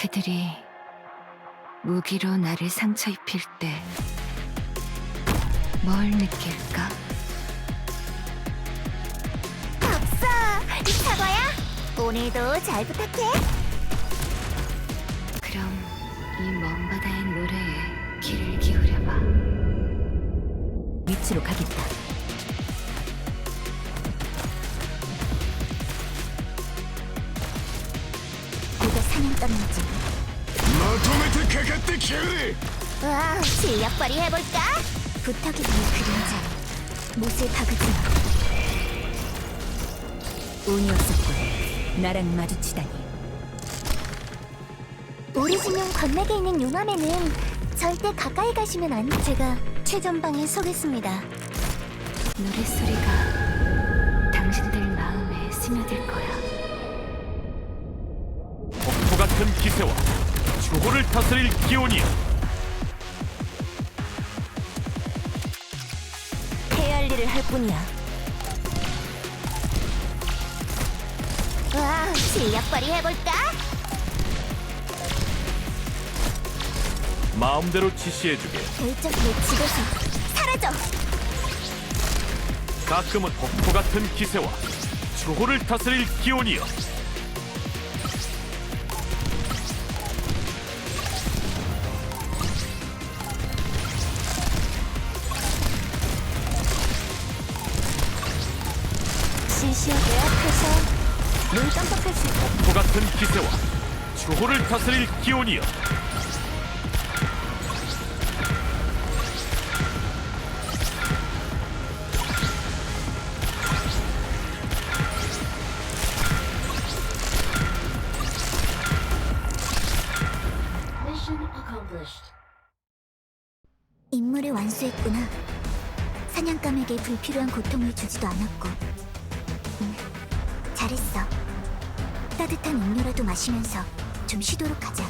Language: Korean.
그들이 무기로 나를 상처 입힐 때 뭘 느낄까? 박사! 사과야? 오늘도 잘 부탁해. 그럼 이 먼 바다의 노래에 귀를 기울여봐. 위치로 가겠다. 누가 사냥 떠났지? まとめてかかってきやがれ。 와, 실력 발휘해볼까? 부탁이 위해 그림자 못을 박으지 마. 운이 없었군. 나랑 마주치다니. 우리 진영 건너에 있는 용암에는 절대 가까이 가시면 안 돼. 제가 최전방에 서겠습니다. 노랫소리가 당신들 마음에 스며들 거야. 폭포 같은 기세와 주호를 다스릴 기온이여. 해야 할 일을 할 뿐이야. 와, 실력 발휘해볼까? 마음대로 지시해주게. 결적 내 집에서 사라져! 가끔은 폭포 같은 기세와 주호를 다스릴 기온이여. 시시하 내 앞에서 눈 깜빡할 수 있다. 폭포 같은 기세와 주호를 다스릴 기온이여. 임무를 완수했구나. 사냥감에게 불필요한 고통을 주지도 않았고. 잘했어. 따뜻한 음료라도 마시면서 좀 쉬도록 하자.